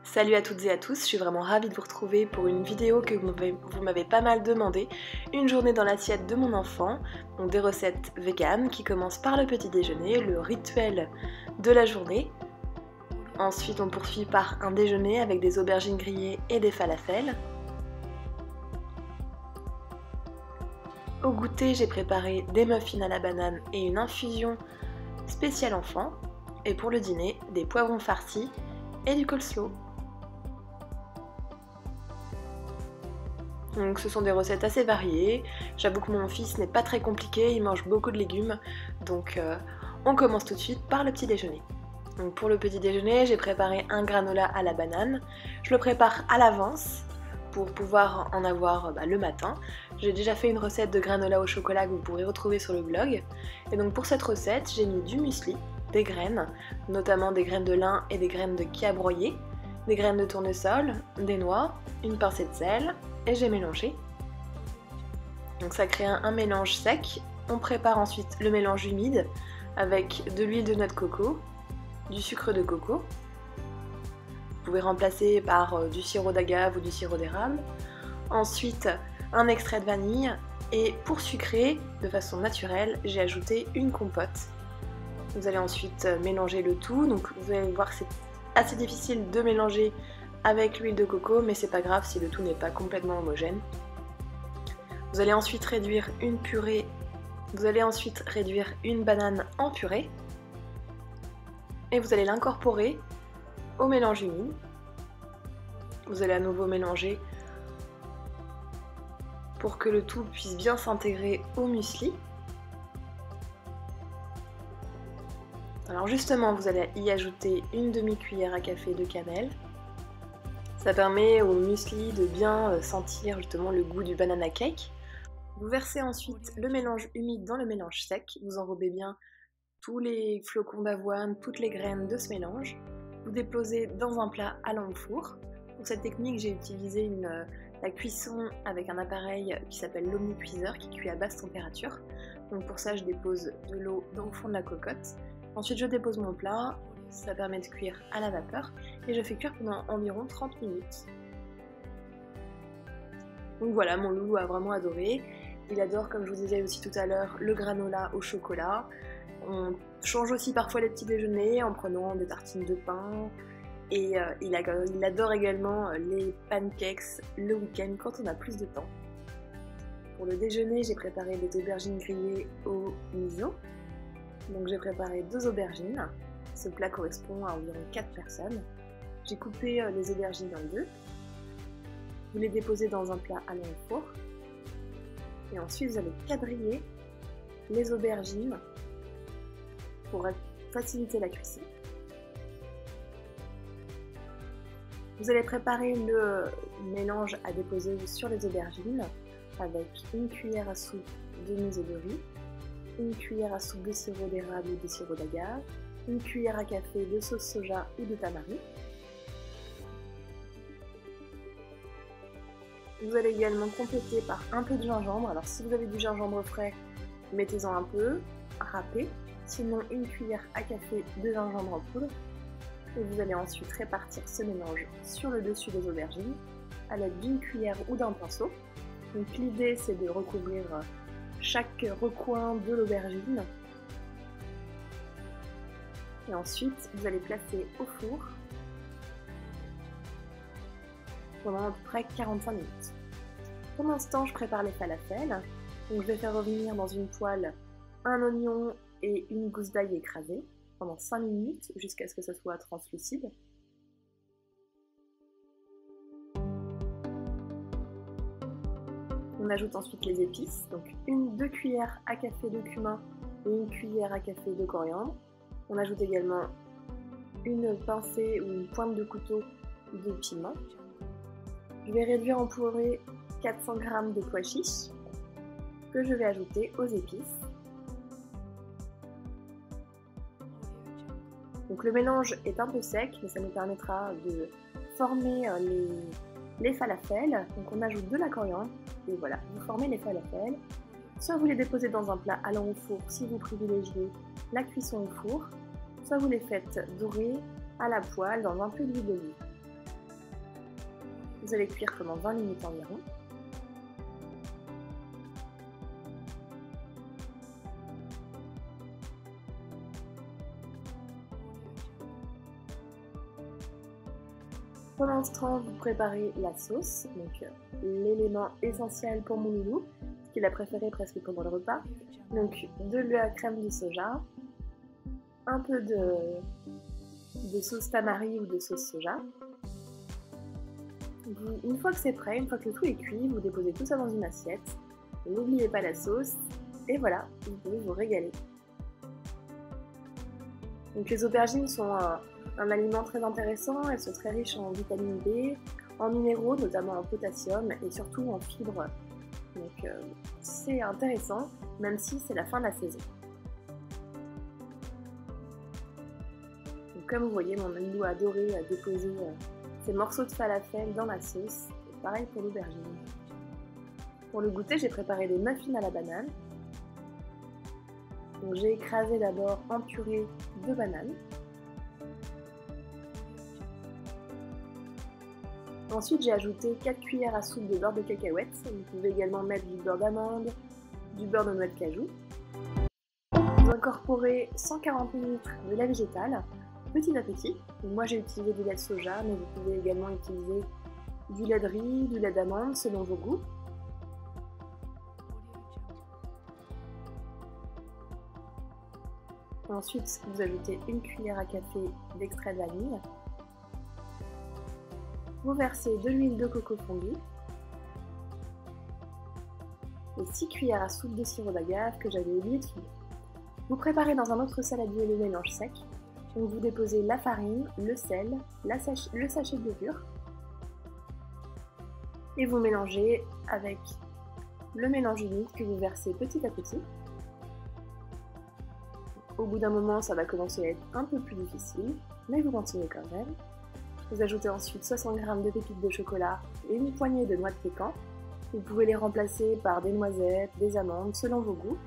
Salut à toutes et à tous, je suis vraiment ravie de vous retrouver pour une vidéo que vous m'avez pas mal demandé, une journée dans l'assiette de mon enfant, donc des recettes véganes qui commencent par le petit déjeuner, le rituel de la journée. Ensuite on poursuit par un déjeuner avec des aubergines grillées et des falafels. Au goûter j'ai préparé des muffins à la banane et une infusion spéciale enfant. Et pour le dîner, des poivrons farcis et du coleslaw. Donc ce sont des recettes assez variées. J'avoue que mon fils n'est pas très compliqué, il mange beaucoup de légumes. Donc on commence tout de suite par le petit déjeuner. Donc pour le petit déjeuner, j'ai préparé un granola à la banane. Je le prépare à l'avance pour pouvoir en avoir le matin. J'ai déjà fait une recette de granola au chocolat que vous pourrez retrouver sur le blog. Et donc pour cette recette, j'ai mis du muesli, des graines, notamment des graines de lin et des graines de chia broyées, des graines de tournesol, des noix, une pincée de sel, et j'ai mélangé. Donc ça crée un mélange sec. On prépare ensuite le mélange humide avec de l'huile de noix de coco, du sucre de coco. Vous pouvez remplacer par du sirop d'agave ou du sirop d'érable. Ensuite, un extrait de vanille. Et pour sucrer de façon naturelle, j'ai ajouté une compote. Vous allez ensuite mélanger le tout. Donc vous allez voir que c'est assez difficile de mélanger avec l'huile de coco, mais c'est pas grave si le tout n'est pas complètement homogène. Vous allez ensuite réduire une purée. Vous allez ensuite réduire une banane en purée. Et vous allez l'incorporer au mélange humide. Vous allez à nouveau mélanger pour que le tout puisse bien s'intégrer au muesli. Alors justement, vous allez y ajouter une demi-cuillère à café de cannelle. Ça permet au muesli de bien sentir justement le goût du banana cake. Vous versez ensuite le mélange humide dans le mélange sec. Vous enrobez bien tous les flocons d'avoine, toutes les graines de ce mélange. Vous déposez dans un plat allant au four. Pour cette technique, j'ai utilisé la cuisson avec un appareil qui s'appelle l'omnicuiseur qui cuit à basse température. Donc pour ça, je dépose de l'eau dans le fond de la cocotte. Ensuite, je dépose mon plat. Ça permet de cuire à la vapeur et je fais cuire pendant environ 30 minutes. Donc voilà, mon loulou a vraiment adoré. Il adore, comme je vous disais aussi tout à l'heure, le granola au chocolat. On change aussi parfois les petits déjeuners en prenant des tartines de pain. Et il adore également les pancakes le week-end quand on a plus de temps. Pour le déjeuner, j'ai préparé des aubergines grillées au miso. Donc j'ai préparé 2 aubergines. Ce plat correspond à environ 4 personnes. J'ai coupé les aubergines en 2. Vous les déposez dans un plat allant au four. Et ensuite, vous allez quadriller les aubergines pour faciliter la cuisson. Vous allez préparer le mélange à déposer sur les aubergines avec une cuillère à soupe de miso de riz, une cuillère à soupe de sirop d'érable ou de sirop d'agave, une cuillère à café de sauce soja ou de tamari. Vous allez également compléter par un peu de gingembre. Alors si vous avez du gingembre frais, mettez-en un peu, râpé. Sinon une cuillère à café de gingembre en poudre. Et vous allez ensuite répartir ce mélange sur le dessus des aubergines à l'aide d'une cuillère ou d'un pinceau. Donc l'idée c'est de recouvrir chaque recoin de l'aubergine. Et ensuite, vous allez placer au four pendant à peu près 45 minutes. Pendant ce temps, je prépare les falafels. Donc je vais faire revenir dans une poêle un oignon et une gousse d'ail écrasée pendant 5 minutes jusqu'à ce que ce soit translucide. On ajoute ensuite les épices, donc 2 cuillères à café de cumin et une cuillère à café de coriandre. On ajoute également une pincée ou une pointe de couteau de piment. Je vais réduire en purée 400 g de pois chiches que je vais ajouter aux épices. Donc le mélange est un peu sec, mais ça nous permettra de former les falafels. Donc on ajoute de la coriandre et voilà, vous formez les falafels. Soit vous les déposez dans un plat allant au four si vous privilégiez la cuisson au four, soit vous les faites dorer à la poêle dans un peu d'huile d'olive. Vous allez cuire pendant 20 minutes environ. Pendant ce temps, vous préparez la sauce, donc l'élément essentiel pour mon loulou, ce qu'il a préféré presque pendant le repas. Donc de la crème de soja, un peu de sauce tamari ou de sauce soja. Une fois que c'est prêt, une fois que le tout est cuit, vous déposez tout ça dans une assiette. N'oubliez pas la sauce, et voilà, vous pouvez vous régaler. Donc les aubergines sont un aliment très intéressant, elles sont très riches en vitamine B, en minéraux, notamment en potassium et surtout en fibres. Donc c'est intéressant, même si c'est la fin de la saison. Donc, comme vous voyez, mon loulou a adoré déposer ces morceaux de falafel dans la sauce, et pareil pour l'aubergine. Pour le goûter, j'ai préparé des muffins à la banane. Donc j'ai écrasé d'abord en purée de banane. Ensuite, j'ai ajouté 4 cuillères à soupe de beurre de cacahuète. Vous pouvez également mettre du beurre d'amande, du beurre de noix de cajou. Vous incorporez 140 ml de lait végétal, petit à petit. Donc moi, j'ai utilisé du lait de soja, mais vous pouvez également utiliser du lait de riz, du lait d'amande, selon vos goûts. Ensuite, vous ajoutez une cuillère à café d'extrait de vanille. Vous versez de l'huile de coco fondue et 6 cuillères à soupe de sirop d'agave que j'avais oublié de filer. Vous préparez dans un autre saladier le mélange sec. Donc vous déposez la farine, le sel, le sachet de levure et vous mélangez avec le mélange humide que vous versez petit à petit. Au bout d'un moment, ça va commencer à être un peu plus difficile, mais vous continuez quand même. Vous ajoutez ensuite 60 g de pépites de chocolat et une poignée de noix de pécan. Vous pouvez les remplacer par des noisettes, des amandes, selon vos goûts.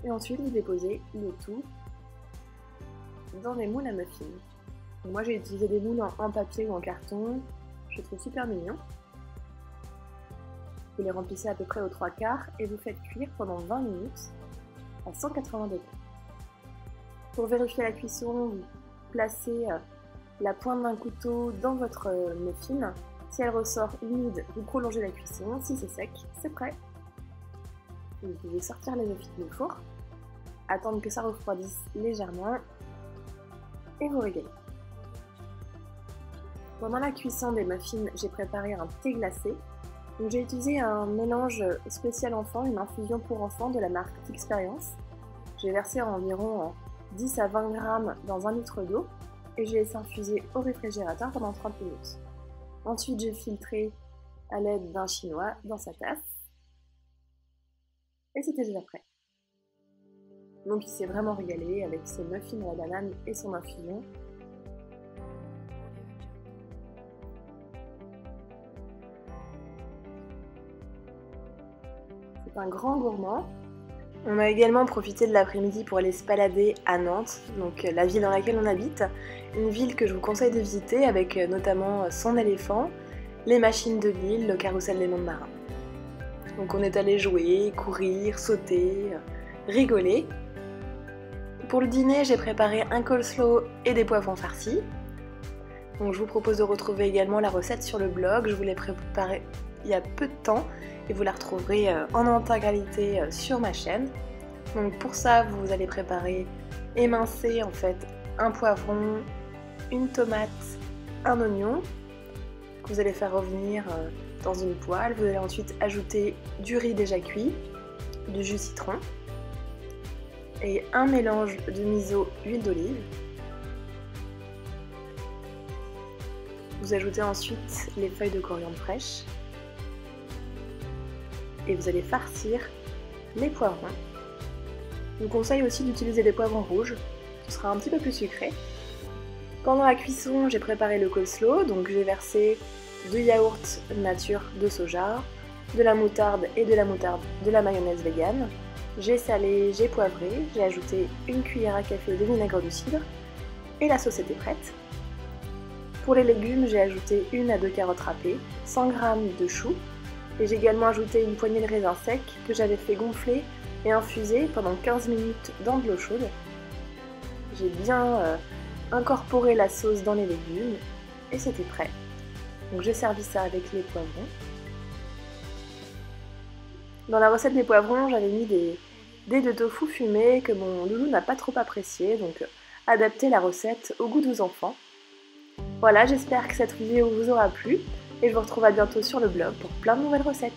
Et ensuite, vous déposez le tout dans des moules à muffins. Moi, j'ai utilisé des moules en papier ou en carton. Je trouve super mignon. Vous les remplissez à peu près aux 3/4 et vous faites cuire pendant 20 minutes à 180 degrés. Pour vérifier la cuisson, vous placez la pointe d'un couteau dans votre muffin. Si elle ressort humide, vous prolongez la cuisson. Si c'est sec, c'est prêt. Vous pouvez sortir les muffins du four, attendre que ça refroidisse légèrement et vous régaler. Pendant la cuisson des muffins, j'ai préparé un thé glacé. Donc j'ai utilisé un mélange spécial enfant, une infusion pour enfants de la marque Experience. J'ai versé environ 10 à 20 g dans 1 litre d'eau et j'ai laissé infuser au réfrigérateur pendant 30 minutes. Ensuite, j'ai filtré à l'aide d'un chinois dans sa tasse et c'était déjà prêt. Donc il s'est vraiment régalé avec ses muffins à la banane et son infusion. C'est un grand gourmand. On a également profité de l'après-midi pour aller se balader à Nantes, donc la ville dans laquelle on habite, une ville que je vous conseille de visiter avec notamment son éléphant, les machines de l'île, le carrousel des mondes marins. Donc on est allé jouer, courir, sauter, rigoler. Pour le dîner, j'ai préparé un coleslaw et des poivrons farcis. Donc je vous propose de retrouver également la recette sur le blog, je vous l'ai préparée il y a peu de temps et vous la retrouverez en intégralité sur ma chaîne. Donc pour ça, vous allez préparer, émincer en fait un poivron, une tomate, un oignon que vous allez faire revenir dans une poêle. Vous allez ensuite ajouter du riz déjà cuit, du jus citron et un mélange de miso huile d'olive. Vous ajoutez ensuite les feuilles de coriandre fraîches et vous allez farcir les poivrons. Je vous conseille aussi d'utiliser des poivrons rouges, ce sera un petit peu plus sucré. Pendant la cuisson, j'ai préparé le coleslaw, donc j'ai versé du yaourt nature de soja, de la moutarde et de la mayonnaise vegan. J'ai salé, j'ai poivré, j'ai ajouté une cuillère à café de vinaigre de cidre et la sauce était prête. Pour les légumes, j'ai ajouté 1 à 2 carottes râpées, 100 g de choux, et j'ai également ajouté une poignée de raisins secs que j'avais fait gonfler et infuser pendant 15 minutes dans de l'eau chaude. J'ai bien incorporé la sauce dans les légumes et c'était prêt. Donc j'ai servi ça avec les poivrons. Dans la recette des poivrons, j'avais mis des dés de tofu fumés que mon loulou n'a pas trop apprécié, donc adapter la recette au goût de vos enfants. Voilà, j'espère que cette vidéo vous aura plu et je vous retrouve à bientôt sur le blog pour plein de nouvelles recettes.